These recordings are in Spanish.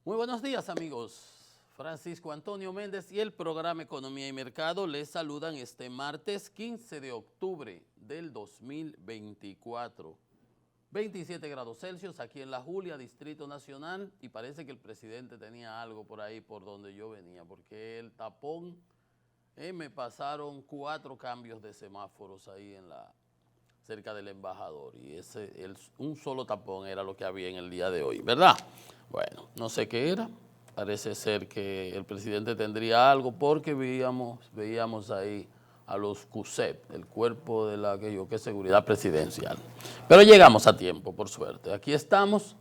Muy buenos días, amigos. Francisco Antonio Méndez y el programa Economía y Mercado les saludan este martes 15 de octubre del 2024. 27 grados Celsius aquí en La Julia, Distrito Nacional, y parece que el presidente tenía algo por ahí por donde yo venía, porque el tapón, me pasaron 4 cambios de semáforos ahí cerca del embajador, y un solo tapón era lo que había en el día de hoy, ¿verdad? Bueno, no sé qué era, parece ser que el presidente tendría algo porque veíamos ahí a los CUSEP, el cuerpo de que seguridad presidencial. Pero llegamos a tiempo, por suerte. Aquí estamos,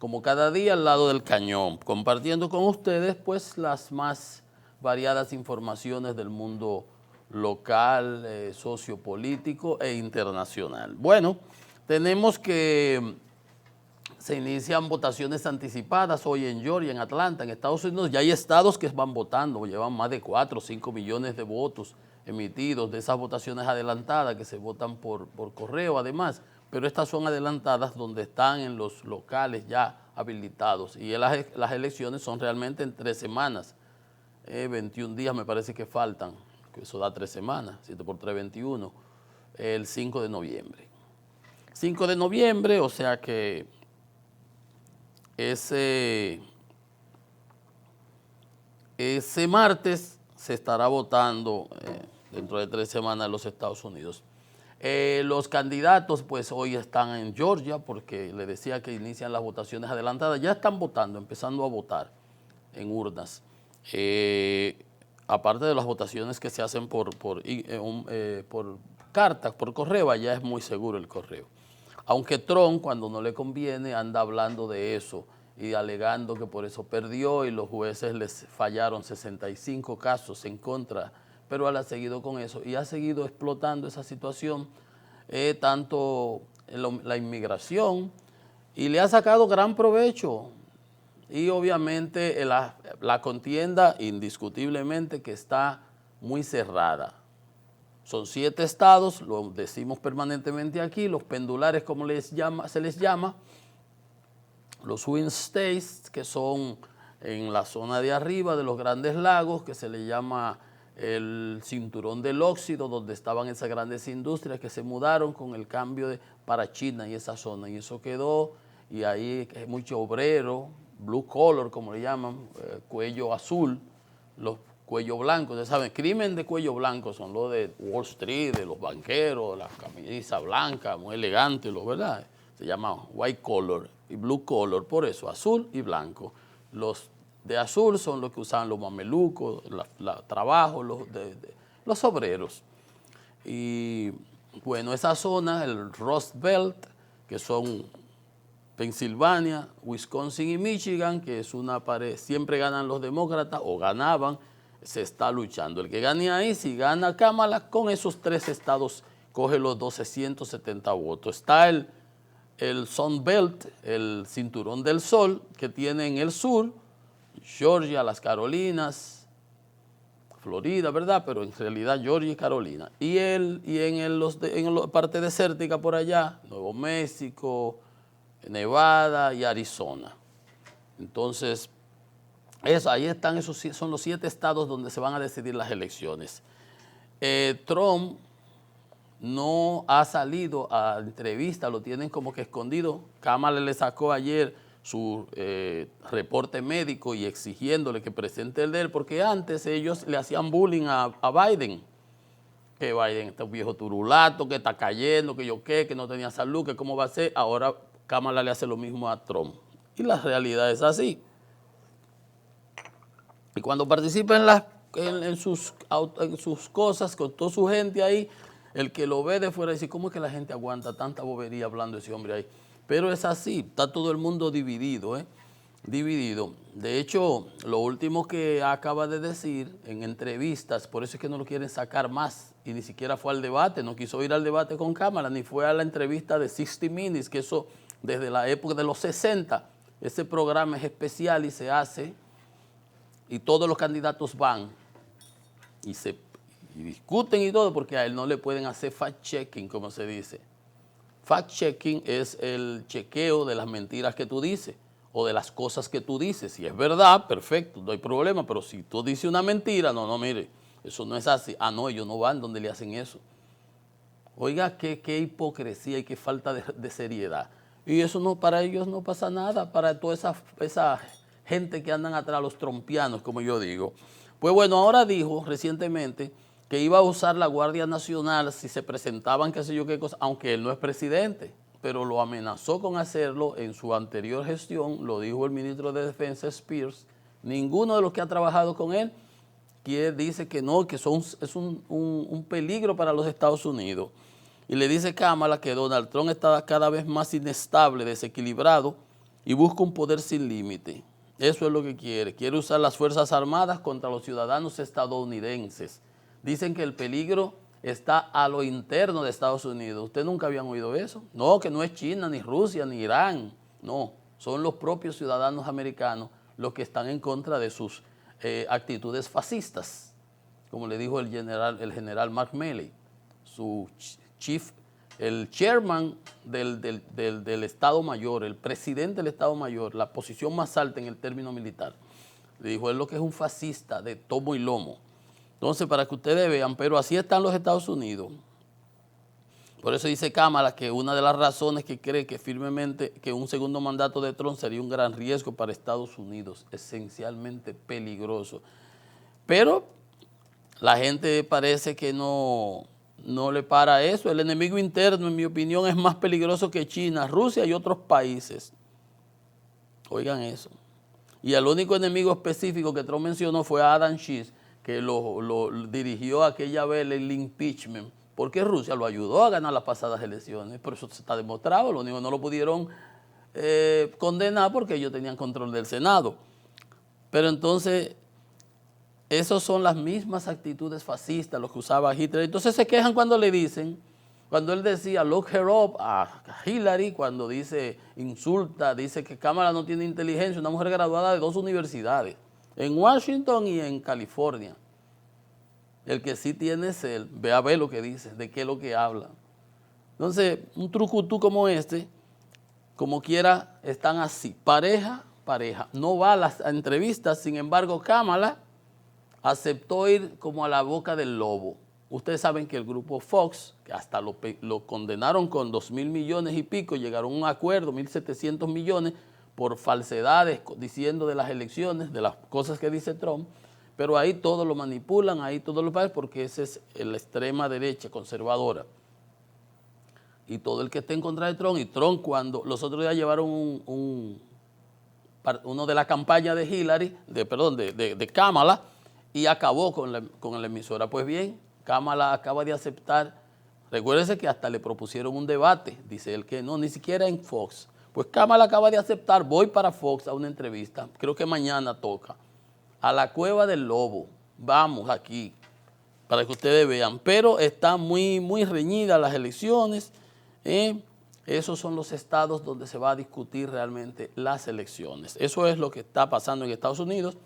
como cada día, al lado del cañón, compartiendo con ustedes pues las más variadas informaciones del mundo local, sociopolítico e internacional. Bueno, tenemos que se inician votaciones anticipadas hoy en Georgia, en Atlanta, en Estados Unidos. Ya hay estados que van votando, llevan más de 4 o 5 millones de votos emitidos de esas votaciones adelantadas que se votan por correo además, pero estas son adelantadas donde están en los locales ya habilitados y las elecciones son realmente en 3 semanas, 21 días me parece que faltan, que eso da 3 semanas, 7 por 3, 21, el 5 de noviembre. 5 de noviembre, o sea que ese martes se estará votando dentro de 3 semanas en los Estados Unidos. Los candidatos pues hoy están en Georgia porque le decía que inician las votaciones adelantadas, ya están votando, empezando a votar en urnas. Aparte de las votaciones que se hacen por cartas, por correo, allá es muy seguro el correo. Aunque Trump, cuando no le conviene, anda hablando de eso y alegando que por eso perdió y los jueces les fallaron 65 casos en contra, pero él ha seguido con eso y ha seguido explotando esa situación, tanto la inmigración, y le ha sacado gran provecho. Y obviamente la contienda indiscutiblemente que está muy cerrada. Son 7 estados, lo decimos permanentemente aquí, los pendulares como se les llama, los swing states, que son en la zona de arriba de los Grandes Lagos, que se le llama el cinturón del óxido, donde estaban esas grandes industrias que se mudaron con el cambio para China y esa zona, y eso quedó, y ahí hay mucho obrero, blue collar como le llaman, cuello azul, los cuello blanco, ustedes saben, crimen de cuello blanco son los de Wall Street, de los banqueros, las camisas blancas, muy elegantes, ¿verdad? Se llama white collar y blue collar, por eso, azul y blanco. Los de azul son los que usaban los mamelucos, trabajo, los obreros. Y bueno, esa zona, el Rust Belt, que son Pensilvania, Wisconsin y Michigan, que es una pared, siempre ganan los demócratas o ganaban, se está luchando. El que gane ahí, si gana Kamala, con esos 3 estados coge los 1,270 votos. Está el Sun Belt, el cinturón del sol, que tiene en el sur, Georgia, las Carolinas, Florida, ¿verdad? Pero en realidad Georgia y Carolina. Y en la parte desértica por allá, Nuevo México, Nevada y Arizona. Entonces, ahí están, son los 7 estados donde se van a decidir las elecciones. Trump no ha salido a entrevista, lo tienen como que escondido. Kamala le sacó ayer su reporte médico y exigiéndole que presente el de él, porque antes ellos le hacían bullying a Biden, que Biden está un viejo turulato, que está cayendo, que no tenía salud, que cómo va a ser. Ahora Kamala le hace lo mismo a Trump. Y la realidad es así. Y cuando participa en sus cosas, con toda su gente ahí, el que lo ve de fuera dice, ¿cómo es que la gente aguanta tanta bobería hablando de ese hombre ahí? Pero es así, está todo el mundo dividido, dividido. De hecho, lo último que acaba de decir en entrevistas, por eso es que no lo quieren sacar más, y ni siquiera fue al debate, no quiso ir al debate con Kamala, ni fue a la entrevista de 60 Minutes, que eso desde la época de los 60, ese programa es especial y se hace, y todos los candidatos van y discuten y todo, porque a él no le pueden hacer fact-checking, como se dice. Fact-checking es el chequeo de las mentiras que tú dices. o de las cosas que tú dices. Si es verdad, perfecto, no hay problema, pero si tú dices una mentira, no, mire, eso no es así. Ah, no, ellos no van donde le hacen eso. Oiga, qué hipocresía y qué falta de seriedad. Y eso no, para ellos no pasa nada, para toda esa gente que andan atrás, los trompianos, como yo digo. Pues bueno, ahora dijo recientemente que iba a usar la Guardia Nacional si se presentaban qué sé yo qué cosa, aunque él no es presidente, pero lo amenazó con hacerlo en su anterior gestión, lo dijo el ministro de Defensa Spears. Ninguno de los que ha trabajado con él dice que no, que es un peligro para los Estados Unidos. Y le dice Kamala que Donald Trump está cada vez más inestable, desequilibrado y busca un poder sin límite. Eso es lo que quiere. Quiere usar las Fuerzas Armadas contra los ciudadanos estadounidenses. Dicen que el peligro está a lo interno de Estados Unidos. ¿Ustedes nunca habían oído eso? No, que no es China, ni Rusia, ni Irán. No, son los propios ciudadanos americanos los que están en contra de sus actitudes fascistas, como le dijo el general Mark Milley, su el chairman del Estado Mayor, el presidente del Estado Mayor, la posición más alta en el término militar. Le dijo, es lo que es un fascista de tomo y lomo. Entonces, para que ustedes vean, pero así están los Estados Unidos. Por eso dice Kamala que una de las razones que cree que firmemente que un segundo mandato de Trump sería un gran riesgo para Estados Unidos, esencialmente peligroso. Pero la gente parece que no le para eso. El enemigo interno, en mi opinión, es más peligroso que China, Rusia y otros países. Oigan eso. Y el único enemigo específico que Trump mencionó fue a Adam Schiff, que lo dirigió aquella vez el impeachment, porque Rusia lo ayudó a ganar las pasadas elecciones. Por eso está demostrado, lo único que no lo pudieron condenar porque ellos tenían control del Senado. Pero entonces, esas son las mismas actitudes fascistas, los que usaba Hitler. Entonces se quejan cuando le dicen, cuando él decía look her up a Hillary, cuando dice, insulta, dice que Kamala no tiene inteligencia, una mujer graduada de 2 universidades, en Washington y en California. El que sí tiene es él, ve a ver lo que dice, de qué es lo que habla. Entonces, un trucutú como este, como quiera, están así, pareja, no va a las entrevistas, sin embargo, Kamala aceptó ir como a la boca del lobo. Ustedes saben que el grupo Fox, que hasta lo condenaron con 2.000 millones y pico, llegaron a un acuerdo, 1.700 millones, por falsedades, diciendo de las elecciones, de las cosas que dice Trump, pero ahí todo lo manipulan, ahí todo lo pagan, porque esa es la extrema derecha conservadora. Y todo el que esté en contra de Trump, y Trump cuando los otros días llevaron uno de la campaña de Hillary, de Kamala, y acabó con la emisora. Pues bien, Kamala acaba de aceptar, recuérdense que hasta le propusieron un debate, dice él que no, ni siquiera en Fox. Pues Kamala acaba de aceptar, voy para Fox a una entrevista, creo que mañana toca, a la Cueva del Lobo, vamos aquí, para que ustedes vean, pero están muy reñidas las elecciones, esos son los estados donde se va a discutir realmente las elecciones. Eso es lo que está pasando en Estados Unidos.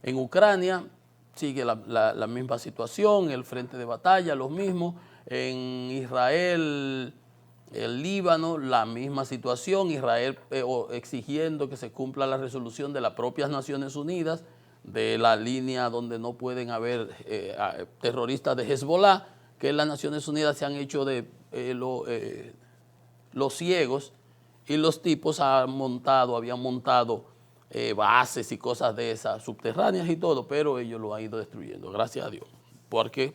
En Ucrania sigue la misma situación, el frente de batalla, los mismos. En Israel, el Líbano, la misma situación. Israel exigiendo que se cumpla la resolución de las propias Naciones Unidas, de la línea donde no pueden haber terroristas de Hezbollah, que las Naciones Unidas se han hecho de los ciegos, y los tipos habían montado bases y cosas de esas, subterráneas y todo, pero ellos lo han ido destruyendo, gracias a Dios. Porque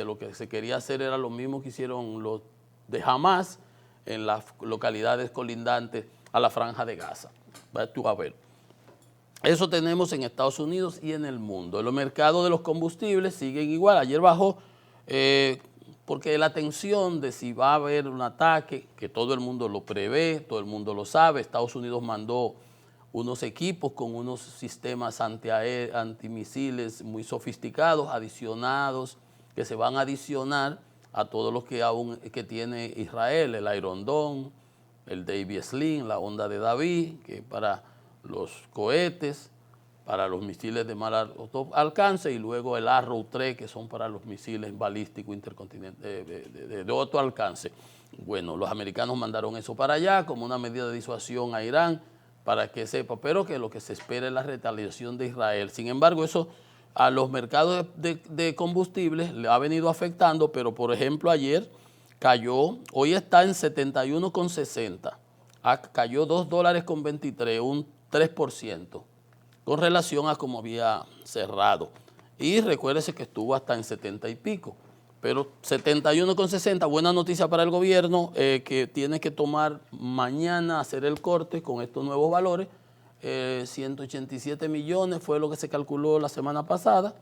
lo que se quería hacer era lo mismo que hicieron los de Hamas en las localidades colindantes a la Franja de Gaza. Vas tú a ver. Eso tenemos en Estados Unidos y en el mundo. Los mercados de los combustibles siguen igual. Ayer bajó porque la tensión de si va a haber un ataque, que todo el mundo lo prevé, todo el mundo lo sabe. Estados Unidos mandó unos equipos con unos sistemas antimisiles muy sofisticados, adicionados, que se van a adicionar a todos los que tiene Israel, el Iron Dome, el David Sling, la onda de David, que para los cohetes, para los misiles de mal alcance, y luego el Arrow 3, que son para los misiles balísticos intercontinentales de otro alcance. Bueno, los americanos mandaron eso para allá como una medida de disuasión a Irán, para que sepa, pero que lo que se espera es la retaliación de Israel. Sin embargo, eso a los mercados de combustibles le ha venido afectando, pero por ejemplo ayer cayó, hoy está en 71,60, cayó $2.23, un 3%, con relación a como había cerrado. Y recuérdese que estuvo hasta en 70 y pico, pero 71,60, buena noticia para el gobierno, que tiene que tomar mañana, hacer el corte con estos nuevos valores. 187 millones fue lo que se calculó la semana pasada,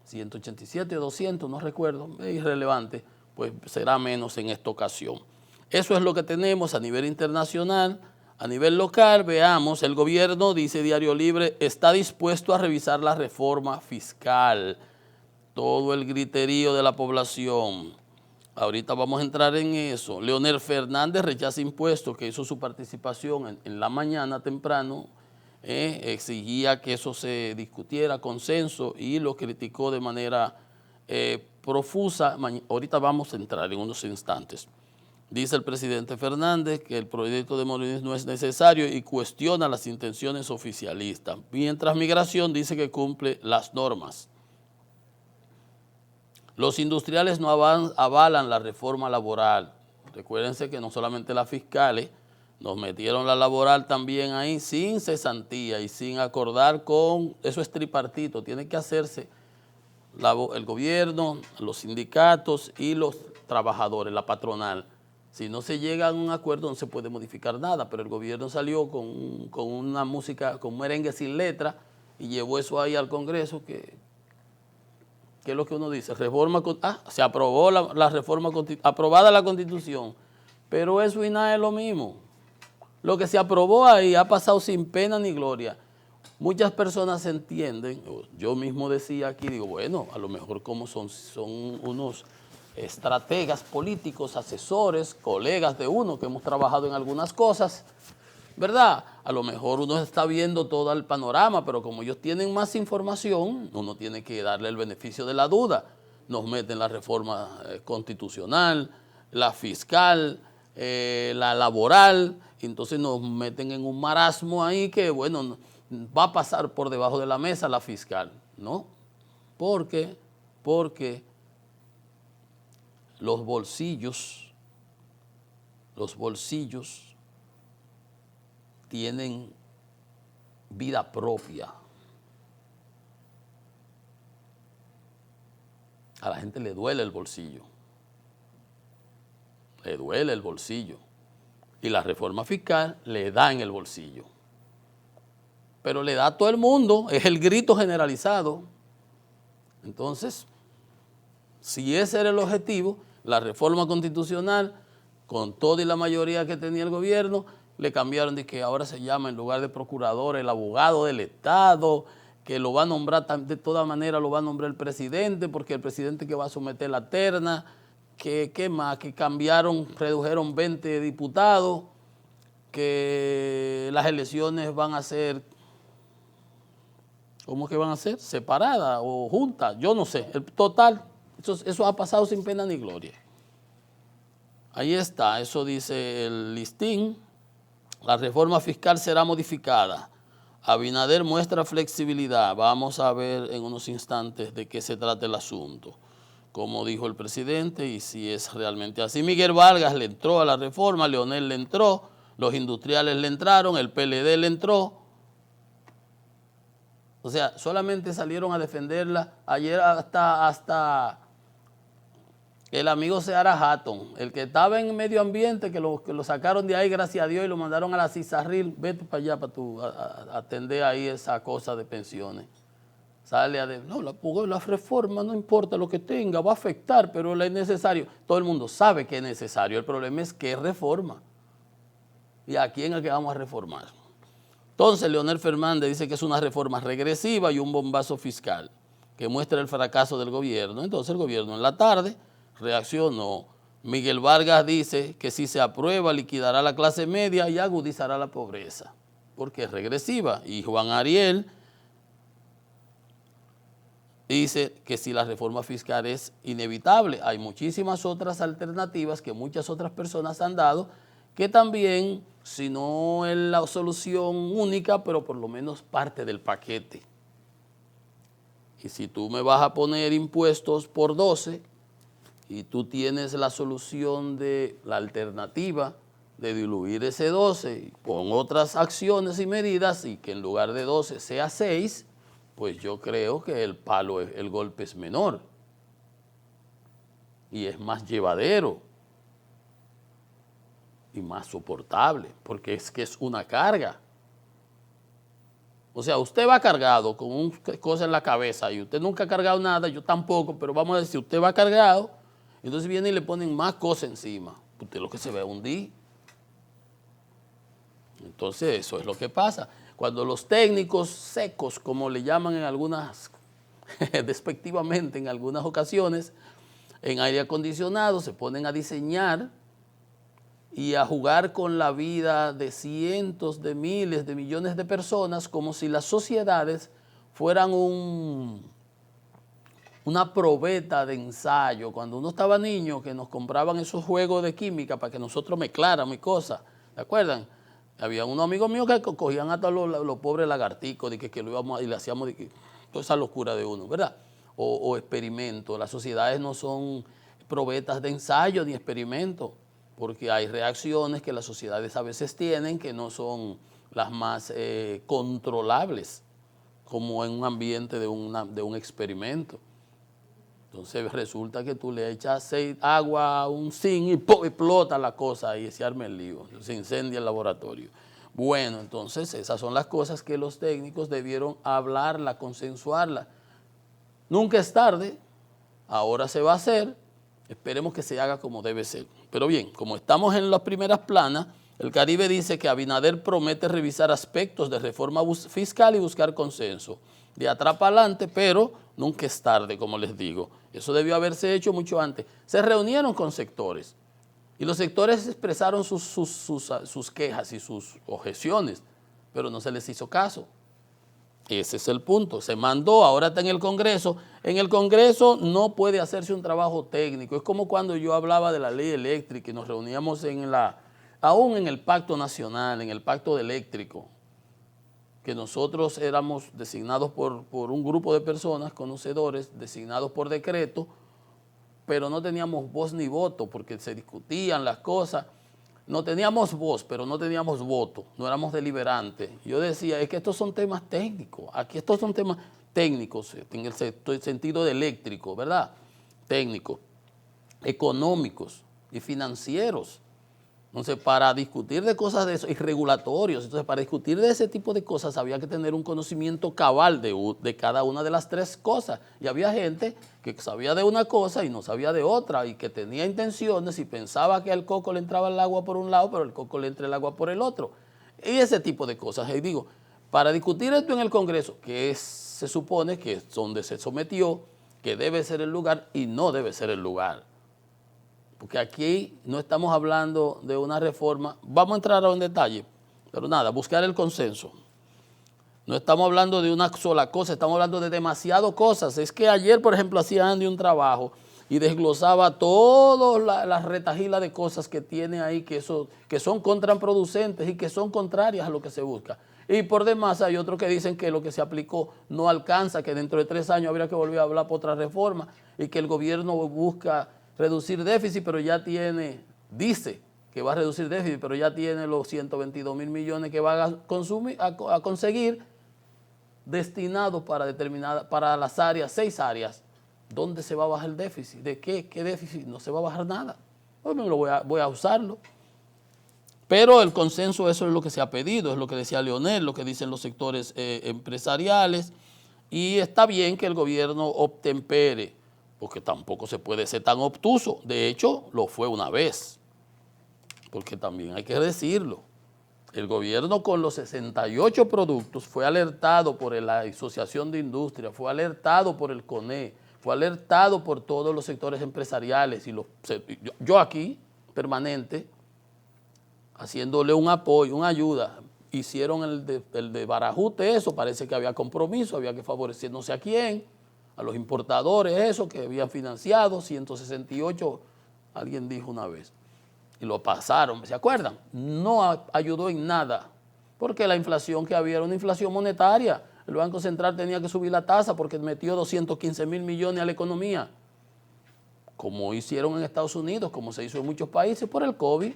187, 200, no recuerdo, es irrelevante, pues será menos en esta ocasión. Eso es lo que tenemos a nivel internacional. A nivel local, veamos, el gobierno, dice Diario Libre, está dispuesto a revisar la reforma fiscal. Todo el griterío de la población. Ahorita vamos a entrar en eso. Leonel Fernández rechaza impuestos, que hizo su participación en la mañana temprano, exigía que eso se discutiera, consenso, y lo criticó de manera profusa. Ahorita vamos a entrar en unos instantes. Dice el presidente Fernández que el proyecto de Molinos no es necesario y cuestiona las intenciones oficialistas, mientras Migración dice que cumple las normas. Los industriales no avalan la reforma laboral. Recuérdense que no solamente las fiscales, nos metieron la laboral también ahí sin cesantía y sin acordar con, eso es tripartito, tiene que hacerse el gobierno, los sindicatos y los trabajadores, la patronal. Si no se llega a un acuerdo no se puede modificar nada, pero el gobierno salió con una música, con merengue sin letra y llevó eso ahí al Congreso, que es lo que uno dice, se aprobó la reforma, aprobada la Constitución, pero eso y nada es lo mismo. Lo que se aprobó ahí ha pasado sin pena ni gloria. Muchas personas entienden, yo mismo decía aquí, digo, bueno, a lo mejor como son unos estrategas políticos, asesores, colegas de uno que hemos trabajado en algunas cosas, ¿verdad? A lo mejor uno está viendo todo el panorama, pero como ellos tienen más información, uno tiene que darle el beneficio de la duda. Nos meten la reforma constitucional, la fiscal, la laboral, entonces nos meten en un marasmo ahí que, bueno, va a pasar por debajo de la mesa la fiscal, ¿no? Porque los bolsillos tienen vida propia. A la gente le duele el bolsillo. Le duele el bolsillo. Y la reforma fiscal le da en el bolsillo. Pero le da a todo el mundo, es el grito generalizado. Entonces, si ese era el objetivo, la reforma constitucional, con toda y la mayoría que tenía el gobierno, le cambiaron de que ahora se llama, en lugar de procurador, el abogado del Estado, que lo va a nombrar, de toda manera lo va a nombrar el presidente, porque el presidente que va a someter la terna, ¿qué más? Que cambiaron, redujeron 20 diputados, que las elecciones van a ser, ¿cómo que van a ser? Separadas o juntas, yo no sé. El total, eso ha pasado sin pena ni gloria. Ahí está, eso dice el listín. La reforma fiscal será modificada. Abinader muestra flexibilidad. Vamos a ver en unos instantes de qué se trata el asunto. Como dijo el presidente y si es realmente así. Miguel Vargas le entró a la reforma, Leonel le entró, los industriales le entraron, el PLD le entró. O sea, solamente salieron a defenderla. Ayer hasta el amigo Seara Hatton, el que estaba en medio ambiente, que lo sacaron de ahí, gracias a Dios, y lo mandaron a la Cizarril, vete para allá para tú atender ahí esa cosa de pensiones. Sale a decir, no, la reforma no importa lo que tenga, va a afectar, pero es necesario. Todo el mundo sabe que es necesario, el problema es qué reforma. ¿Y a quién es que vamos a reformar? Entonces, Leonel Fernández dice que es una reforma regresiva y un bombazo fiscal que muestra el fracaso del gobierno. Entonces, el gobierno en la tarde reaccionó. Miguel Vargas dice que si se aprueba liquidará la clase media y agudizará la pobreza, porque es regresiva. Y Juan Ariel dice que si la reforma fiscal es inevitable, hay muchísimas otras alternativas que muchas otras personas han dado que también si no es la solución única, pero por lo menos parte del paquete. Y si tú me vas a poner impuestos por 12 y tú tienes la solución de la alternativa de diluir ese 12 con otras acciones y medidas y que en lugar de 12 sea 6, pues yo creo que el golpe es menor y es más llevadero y más soportable, porque es que es una carga. O sea, usted va cargado con una cosa en la cabeza y usted nunca ha cargado nada, yo tampoco, pero vamos a decir, usted va cargado, entonces viene y le ponen más cosas encima. Usted lo que se ve a hundir. Entonces eso es lo que pasa. Cuando los técnicos secos, como le llaman en algunas, despectivamente en algunas ocasiones, en aire acondicionado se ponen a diseñar y a jugar con la vida de cientos de miles de millones de personas como si las sociedades fueran una probeta de ensayo. Cuando uno estaba niño, que nos compraban esos juegos de química para que nosotros mezcláramos y cosas, ¿se acuerdan? Había unos amigos míos que cogían hasta los pobres lagarticos que lo íbamos y le hacíamos toda esa locura de uno, ¿verdad? O experimentos. Las sociedades no son probetas de ensayo ni experimentos, porque hay reacciones que las sociedades a veces tienen que no son las más controlables, como en un ambiente de un experimento. Entonces resulta que tú le echas agua, un zinc y ¡pum!, explota la cosa y se arma el lío, se incendia el laboratorio. Bueno, entonces esas son las cosas que los técnicos debieron hablarla, consensuarla. Nunca es tarde, ahora se va a hacer, esperemos que se haga como debe ser. Pero bien, como estamos en las primeras planas, el Caribe dice que Abinader promete revisar aspectos de reforma fiscal y buscar consenso. De atrás para adelante, pero nunca es tarde, como les digo. Eso debió haberse hecho mucho antes. Se reunieron con sectores y los sectores expresaron sus quejas y sus objeciones, pero no se les hizo caso. Ese es el punto. Se mandó, ahora está en el Congreso. En el Congreso no puede hacerse un trabajo técnico. Es como cuando yo hablaba de la ley eléctrica y nos reuníamos aún en el Pacto Nacional, en el Pacto Eléctrico, que nosotros éramos designados por un grupo de personas, conocedores, designados por decreto, pero no teníamos voz ni voto porque se discutían las cosas. No teníamos voz, pero no teníamos voto, no éramos deliberantes. Yo decía, es que estos son temas técnicos, aquí estos son temas técnicos, en el sentido de eléctrico, ¿verdad? Técnicos, económicos y financieros. Entonces, para discutir de cosas de eso, y regulatorios, entonces para discutir de ese tipo de cosas había que tener un conocimiento cabal de cada una de las tres cosas. Y había gente que sabía de una cosa y no sabía de otra, y que tenía intenciones y pensaba que al coco le entraba el agua por un lado, pero al coco le entra el agua por el otro. Y ese tipo de cosas. Y digo, para discutir esto en el Congreso, se supone que es donde se sometió, que debe ser el lugar y no debe ser el lugar. Porque aquí no estamos hablando de una reforma, vamos a entrar en detalle, pero nada, buscar el consenso. No estamos hablando de una sola cosa, estamos hablando de demasiadas cosas. Es que ayer, por ejemplo, hacía Andy un trabajo y desglosaba todas las retajilas de cosas que tiene ahí que son contraproducentes y que son contrarias a lo que se busca. Y por demás hay otros que dicen que lo que se aplicó no alcanza, que dentro de 3 años habría que volver a hablar por otra reforma y que el gobierno busca reducir déficit, pero ya dice que va a reducir déficit, pero ya tiene los 122 mil millones que va a conseguir destinados para las áreas, 6 áreas. ¿Dónde se va a bajar el déficit? ¿De qué? ¿Qué déficit? No se va a bajar nada. Bueno, voy a usarlo. Pero el consenso, eso es lo que se ha pedido, es lo que decía Leonel, lo que dicen los sectores empresariales, y está bien que el gobierno obtempere, porque tampoco se puede ser tan obtuso. De hecho, lo fue una vez, porque también hay que decirlo. El gobierno con los 68 productos fue alertado por la Asociación de Industria, fue alertado por el CONE, fue alertado por todos los sectores empresariales. Y yo aquí, permanente, haciéndole un apoyo, una ayuda. Hicieron el de Barajute, eso, parece que había compromiso, había que favorecer no sé a quién, a los importadores, eso, que habían financiado, 168, alguien dijo una vez. y lo pasaron, ¿se acuerdan? No ayudó en nada, porque la inflación que había era una inflación monetaria. El Banco Central tenía que subir la tasa porque metió 215.000 millones a la economía, como hicieron en Estados Unidos, como se hizo en muchos países por el COVID.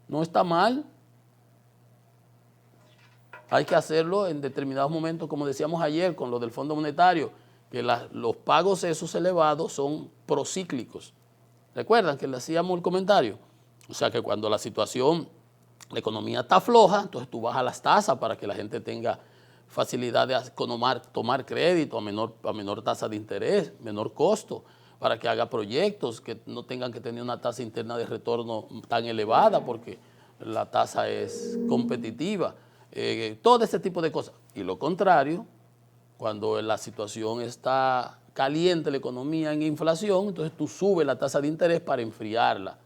No está mal. Hay que hacerlo en determinados momentos, como decíamos ayer con lo del Fondo Monetario, que los pagos esos elevados son procíclicos. ¿Recuerdan que le hacíamos el comentario? O sea que cuando la situación, la economía está floja, entonces tú bajas las tasas para que la gente tenga facilidad de tomar crédito a menor tasa de interés, menor costo, para que haga proyectos que no tengan que tener una tasa interna de retorno tan elevada porque la tasa es competitiva. Todo ese tipo de cosas. Y lo contrario, cuando la situación está caliente, la economía en inflación, entonces tú subes la tasa de interés para enfriarla.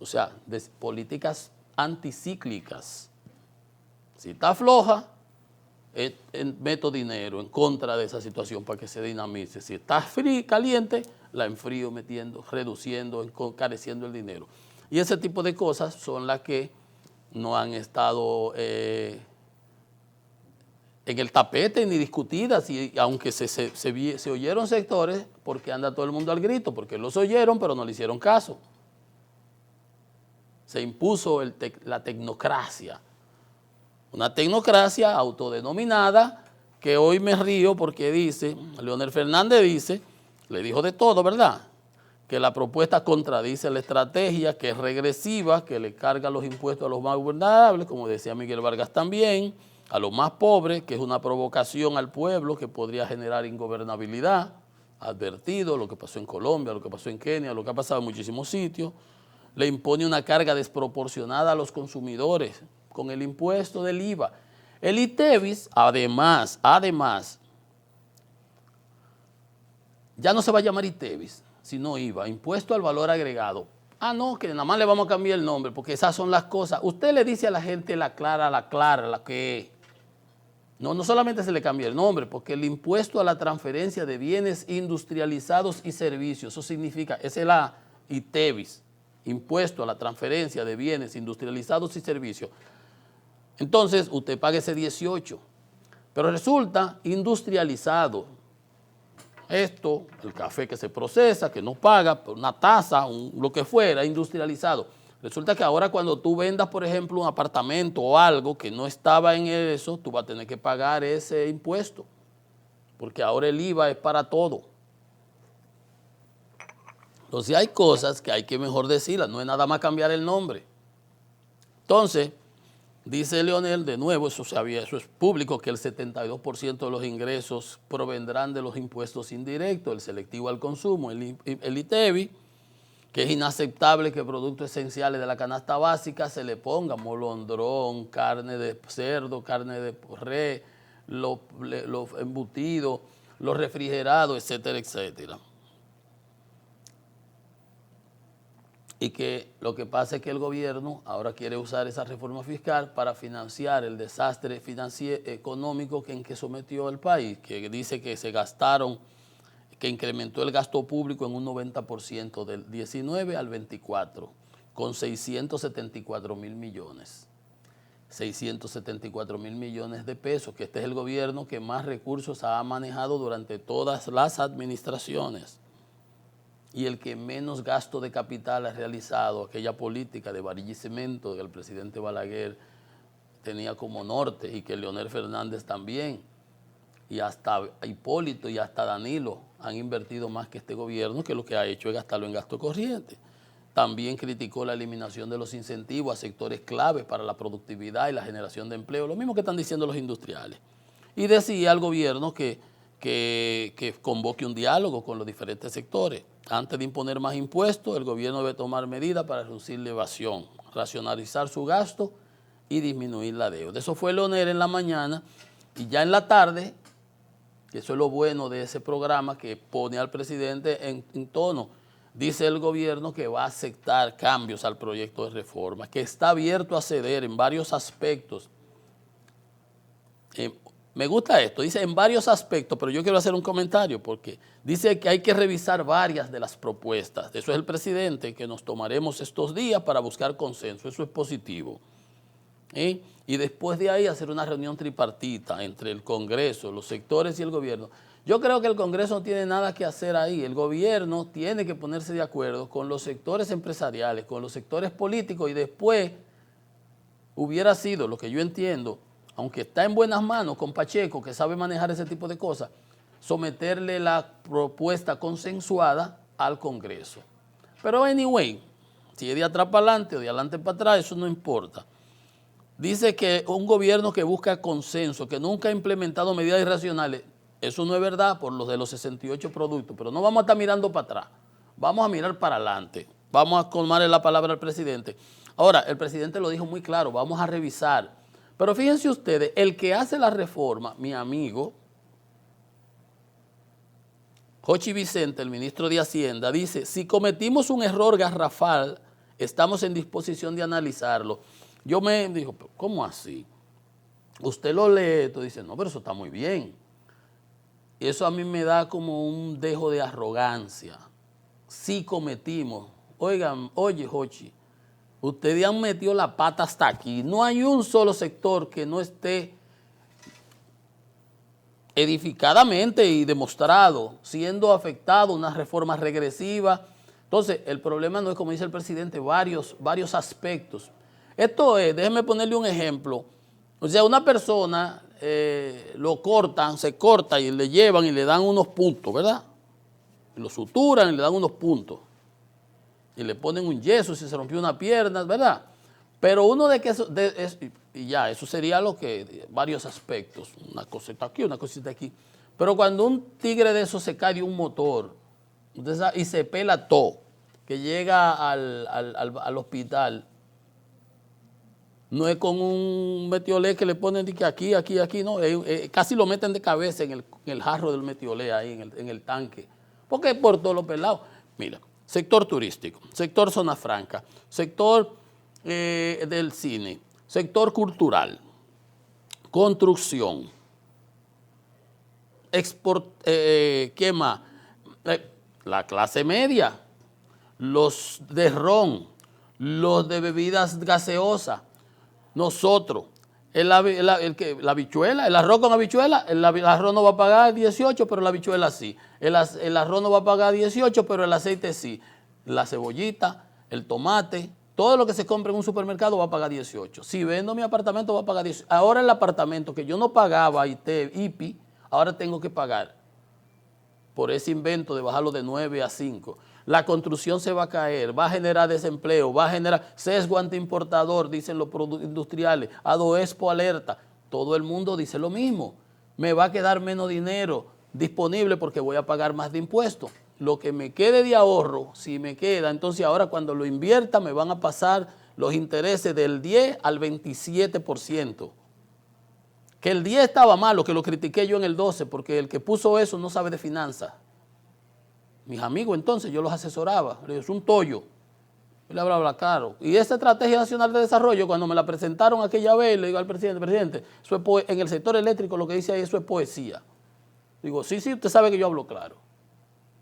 O sea, políticas anticíclicas. Si está floja, meto dinero en contra de esa situación para que se dinamice. Si está caliente, la enfrío metiendo, reduciendo, encareciendo el dinero. Y ese tipo de cosas son las que no han estado en el tapete ni discutidas, y aunque se oyeron sectores, porque anda todo el mundo al grito, porque los oyeron pero no le hicieron caso. Se impuso la tecnocracia, una tecnocracia autodenominada que hoy me río porque dice, Leonel Fernández dice, le dijo de todo, ¿verdad?, que la propuesta contradice la estrategia, que es regresiva, que le carga los impuestos a los más vulnerables, como decía Miguel Vargas también, a los más pobres, que es una provocación al pueblo que podría generar ingobernabilidad, advertido lo que pasó en Colombia, lo que pasó en Kenia, lo que ha pasado en muchísimos sitios. Le impone una carga desproporcionada a los consumidores con el impuesto del IVA. El ITEVIS, además, ya no se va a llamar ITEVIS, sino IVA, impuesto al valor agregado. Ah, no, que nada más le vamos a cambiar el nombre, porque esas son las cosas. Usted le dice a la gente la que no solamente se le cambia el nombre, porque el impuesto a la transferencia de bienes industrializados y servicios, eso significa, esa es la ITEVIS, impuesto a la transferencia de bienes industrializados y servicios. Entonces, usted paga ese 18, pero resulta industrializado. Esto, el café que se procesa, que no paga, una taza, lo que fuera, industrializado. Resulta que ahora cuando tú vendas, por ejemplo, un apartamento o algo que no estaba en eso, tú vas a tener que pagar ese impuesto, porque ahora el IVA es para todo. Entonces hay cosas que hay que mejor decirlas, no es nada más cambiar el nombre. Entonces, dice Leonel, de nuevo, eso es público, que el 72% de los ingresos provendrán de los impuestos indirectos, el selectivo al consumo, el ITEVI, que es inaceptable que productos esenciales de la canasta básica se le ponga molondrón, carne de cerdo, carne de res, los embutidos, los refrigerados, etcétera, etcétera. Y que lo que pasa es que el gobierno ahora quiere usar esa reforma fiscal para financiar el desastre económico en que sometió el país, que dice que se gastaron, que incrementó el gasto público en un 90% del 19 al 24, con 674.000 millones. 674.000 millones de pesos, que este es el gobierno que más recursos ha manejado durante todas las administraciones y el que menos gasto de capital ha realizado. Aquella política de varilla y cemento que el presidente Balaguer tenía como norte y que Leonel Fernández también, y hasta Hipólito y hasta Danilo han invertido más que este gobierno, que lo que ha hecho es gastarlo en gasto corriente. También criticó la eliminación de los incentivos a sectores claves para la productividad y la generación de empleo, lo mismo que están diciendo los industriales. Y decía al gobierno que convoque un diálogo con los diferentes sectores. Antes de imponer más impuestos, el gobierno debe tomar medidas para reducir la evasión, racionalizar su gasto y disminuir la deuda. Eso fue Leonel en la mañana, y ya en la tarde, que eso es lo bueno de ese programa que pone al presidente en tono, dice el gobierno que va a aceptar cambios al proyecto de reforma, que está abierto a ceder en varios aspectos, me gusta esto, dice en varios aspectos, pero yo quiero hacer un comentario porque dice que hay que revisar varias de las propuestas. Eso es el presidente, que nos tomaremos estos días para buscar consenso, eso es positivo. Y después de ahí hacer una reunión tripartita entre el Congreso, los sectores y el gobierno. Yo creo que el Congreso no tiene nada que hacer ahí, el gobierno tiene que ponerse de acuerdo con los sectores empresariales, con los sectores políticos y después hubiera sido, lo que yo entiendo, aunque está en buenas manos con Pacheco, que sabe manejar ese tipo de cosas, someterle la propuesta consensuada al Congreso. Pero anyway, si es de atrás para adelante o de adelante para atrás, eso no importa. Dice que un gobierno que busca consenso, que nunca ha implementado medidas irracionales, eso no es verdad por los de los 68 productos, pero no vamos a estar mirando para atrás, vamos a mirar para adelante, vamos a colmarle la palabra al presidente. Ahora, el presidente lo dijo muy claro, vamos a revisar, pero fíjense ustedes, el que hace la reforma, mi amigo, Jochi Vicente, el ministro de Hacienda, dice, si cometimos un error garrafal, estamos en disposición de analizarlo. Yo me digo, ¿cómo así? Usted lo lee, tú dices, no, pero eso está muy bien. Y eso a mí me da como un dejo de arrogancia. Sí cometimos. Oigan, oye, Jochi, ustedes han metido la pata hasta aquí. No hay un solo sector que no esté edificadamente y demostrado siendo afectado, una reforma regresiva. Entonces, el problema no es, como dice el presidente, varios aspectos. Esto es, déjenme ponerle un ejemplo. O sea, una persona lo cortan, se corta y le llevan y le dan unos puntos, ¿verdad? Y lo suturan y le dan unos puntos. Y le ponen un yeso si se rompió una pierna, ¿verdad? Pero uno de que eso, y ya, eso sería lo que, varios aspectos, una cosita aquí, una cosita aquí. Pero cuando un tigre de eso se cae de un motor y se pela todo, que llega al hospital, no es con un metiolé que le ponen de que aquí, no, casi lo meten de cabeza en el jarro del metiolé ahí, en el tanque, porque es por todos los pelados. Mira, sector turístico, sector zona franca, sector del cine, sector cultural, construcción, ¿qué más? La clase media, los de ron, los de bebidas gaseosas, nosotros, la habichuela, el arroz con habichuela, el arroz no va a pagar 18, pero la habichuela sí. El arroz no va a pagar 18, pero el aceite sí. La cebollita, el tomate, todo lo que se compra en un supermercado va a pagar 18. Si vendo mi apartamento va a pagar 18. Ahora el apartamento que yo no pagaba IPI, ahora tengo que pagar por ese invento de bajarlo de 9 a 5. La construcción se va a caer, va a generar desempleo, va a generar sesgo antiimportador, dicen los industriales, Adoespo alerta, todo el mundo dice lo mismo, me va a quedar menos dinero disponible porque voy a pagar más de impuestos. Lo que me quede de ahorro, si me queda, entonces ahora cuando lo invierta me van a pasar los intereses del 10 al 27%. Que el 10 estaba malo, que lo critiqué yo en el 12, porque el que puso eso no sabe de finanzas. Mis amigos entonces yo los asesoraba, es un tollo, yo le hablaba claro. Y esa Estrategia Nacional de Desarrollo, cuando me la presentaron aquella vez, le digo al presidente, eso es en el sector eléctrico lo que dice ahí, eso es poesía. Digo, sí, usted sabe que yo hablo claro.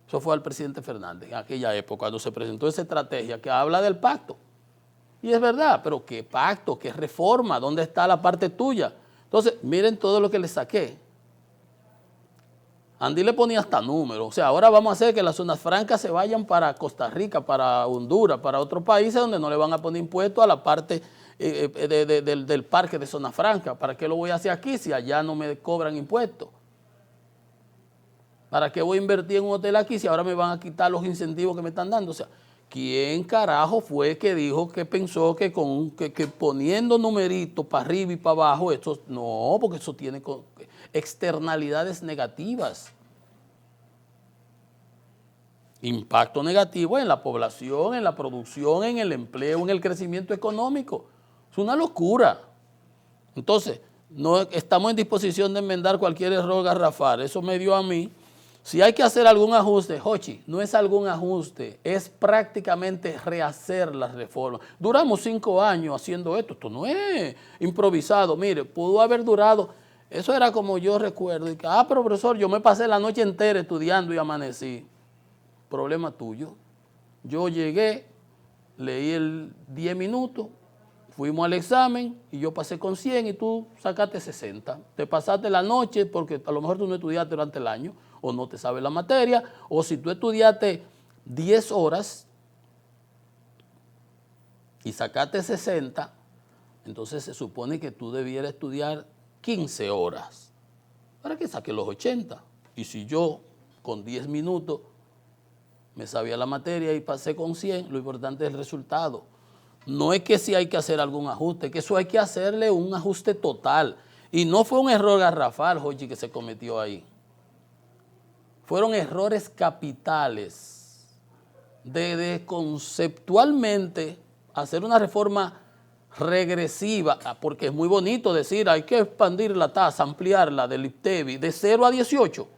Eso fue al presidente Fernández en aquella época, cuando se presentó esa estrategia que habla del pacto. Y es verdad, pero ¿qué pacto? ¿Qué reforma? ¿Dónde está la parte tuya? Entonces, miren todo lo que le saqué. Andy le ponía hasta números. O sea, ahora vamos a hacer que las zonas francas se vayan para Costa Rica, para Honduras, para otros países donde no le van a poner impuestos a la parte del parque de zona franca. ¿Para qué lo voy a hacer aquí si allá no me cobran impuestos? ¿Para qué voy a invertir en un hotel aquí si ahora me van a quitar los incentivos que me están dando? O sea, ¿quién carajo fue que dijo, que pensó que poniendo numeritos para arriba y para abajo, esto no, porque eso tiene externalidades negativas? Impacto negativo en la población, en la producción, en el empleo, en el crecimiento económico. Es una locura. Entonces, no estamos en disposición de enmendar cualquier error garrafal. Eso me dio a mí. Si hay que hacer algún ajuste, Jochi, no es algún ajuste, es prácticamente rehacer las reformas. Duramos 5 años haciendo esto no es improvisado. Mire, pudo haber durado Eso era como yo recuerdo. Y que, pero profesor, yo me pasé la noche entera estudiando y amanecí. Problema tuyo. Yo llegué, leí el 10 minutos, fuimos al examen y yo pasé con 100 y tú sacaste 60. Te pasaste la noche porque a lo mejor tú no estudiaste durante el año o no te sabes la materia, o si tú estudiaste 10 horas y sacaste 60, entonces se supone que tú debieras estudiar 15 horas para que saques los 80. Y si yo con 10 minutos me sabía la materia y pasé con 100, lo importante es el resultado. No es que si hay que hacer algún ajuste, que eso hay que hacerle un ajuste total. Y no fue un error garrafal, Jochi, que se cometió ahí. Fueron errores capitales de conceptualmente hacer una reforma regresiva, porque es muy bonito decir hay que expandir la tasa, ampliarla del IPTEBI de 0 a 18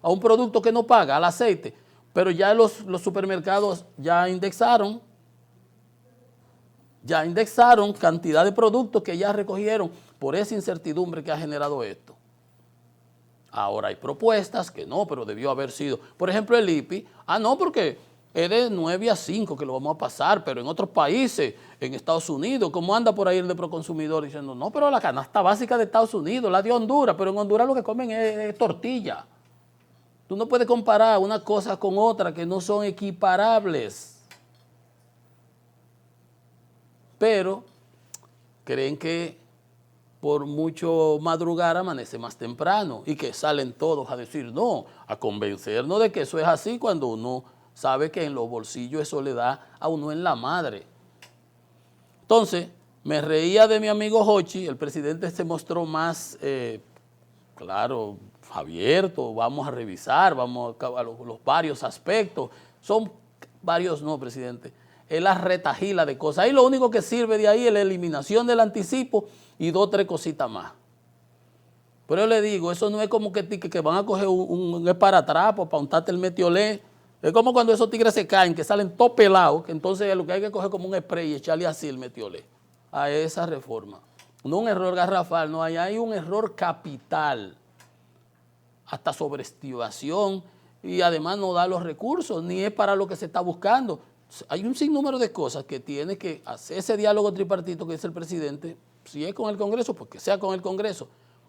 a un producto que no paga, al aceite. Pero ya los supermercados ya indexaron cantidad de productos que ya recogieron por esa incertidumbre que ha generado esto. Ahora hay propuestas que no, pero debió haber sido. Por ejemplo, el IPI, no, porque es de 9 a 5 que lo vamos a pasar, pero en otros países, en Estados Unidos, como anda por ahí el de Proconsumidor diciendo, no, pero la canasta básica de Estados Unidos, la de Honduras, pero en Honduras lo que comen es tortilla. Tú no puedes comparar una cosa con otra que no son equiparables. Pero creen que por mucho madrugar amanece más temprano y que salen todos a decir no, a convencernos de que eso es así cuando uno sabe que en los bolsillos eso le da a uno en la madre. Entonces, me reía de mi amigo Jochi, el presidente se mostró más, claro, abierto, vamos a revisar, vamos a los varios aspectos. Son varios, no, presidente, es la retajila de cosas. Ahí lo único que sirve de ahí es la eliminación del anticipo y 2 o 3 cositas más. Pero yo le digo, eso no es como que van a coger un esparatrapo para untarte el metiolé. Es como cuando esos tigres se caen, que salen todos pelados, que entonces lo que hay que coger como un spray y echarle así el metiolé a esa reforma. No un error garrafal, no, hay un error capital. Hasta sobreestimación y además no da los recursos, ni es para lo que se está buscando. Hay un sinnúmero de cosas que tiene que hacer ese diálogo tripartito que dice el presidente, si es con el Congreso, pues que sea con el Congreso,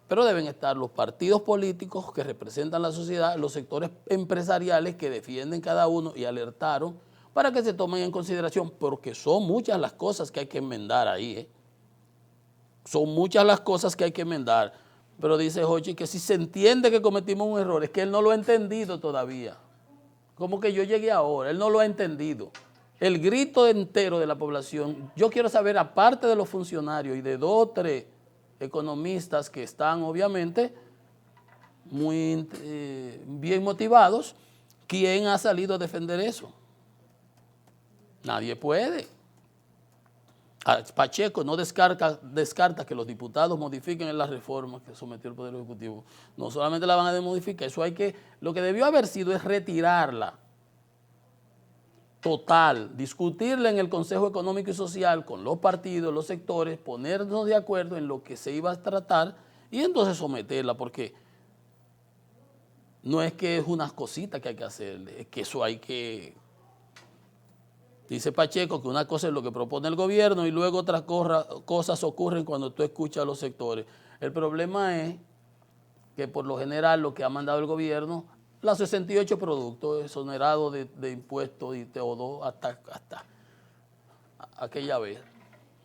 pero deben estar los partidos políticos que representan la sociedad, los sectores empresariales que defienden cada uno y alertaron para que se tomen en consideración, porque son muchas las cosas que hay que enmendar ahí, Son muchas las cosas que hay que enmendar. Pero dice Jochi que si se entiende que cometimos un error, es que él no lo ha entendido todavía. Como que yo llegué ahora, él no lo ha entendido. El grito entero de la población, yo quiero saber, aparte de los funcionarios y de 2 o 3 economistas que están obviamente muy bien motivados, ¿quién ha salido a defender eso? Nadie puede. Pacheco no descarta que los diputados modifiquen en las reformas que sometió el Poder Ejecutivo. No solamente la van a modificar, eso lo que debió haber sido es retirarla total, discutirla en el Consejo Económico y Social con los partidos, los sectores, ponernos de acuerdo en lo que se iba a tratar y entonces someterla, porque no es que es unas cositas que hay que hacer, es que eso hay que... Dice Pacheco que una cosa es lo que propone el gobierno y luego otras cosas ocurren cuando tú escuchas a los sectores. El problema es que por lo general lo que ha mandado el gobierno, los 68 productos exonerados de impuestos y TO2 hasta aquella vez.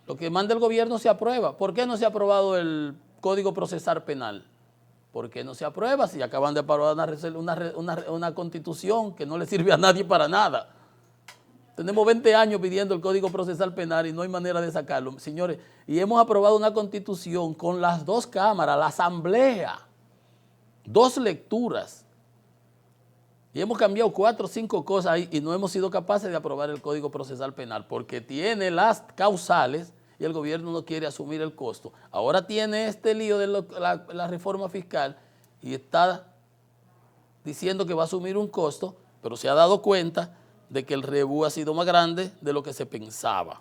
Lo que manda el gobierno se aprueba. ¿Por qué no se ha aprobado el Código Procesal Penal? ¿Por qué no se aprueba si acaban de aprobar una constitución que no le sirve a nadie para nada? Tenemos 20 años pidiendo el Código Procesal Penal y no hay manera de sacarlo. Señores, y hemos aprobado una constitución con las 2 cámaras, la asamblea, 2 lecturas. Y hemos cambiado 4 o 5 cosas ahí y no hemos sido capaces de aprobar el Código Procesal Penal porque tiene las causales y el gobierno no quiere asumir el costo. Ahora tiene este lío de la reforma fiscal y está diciendo que va a asumir un costo, pero se ha dado cuenta de que el rebú ha sido más grande de lo que se pensaba.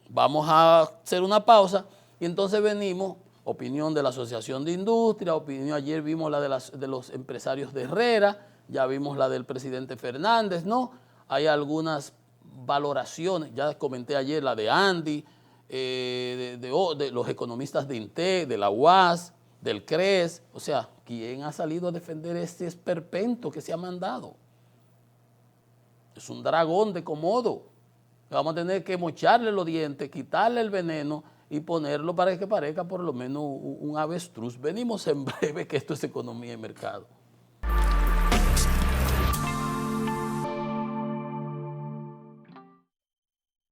Vamos a hacer una pausa y entonces venimos opinión de la Asociación de Industria, opinión, ayer vimos la de los empresarios de Herrera, ya vimos la del presidente Fernández, ¿no? Hay algunas valoraciones, ya comenté ayer la de Andy, de los economistas de INTEC, de la UAS, del CRES, o sea, ¿quién ha salido a defender este esperpento que se ha mandado? Es un dragón de Komodo. Vamos a tener que mocharle los dientes, quitarle el veneno y ponerlo para que parezca por lo menos un avestruz. Venimos en breve, que esto es economía y mercado.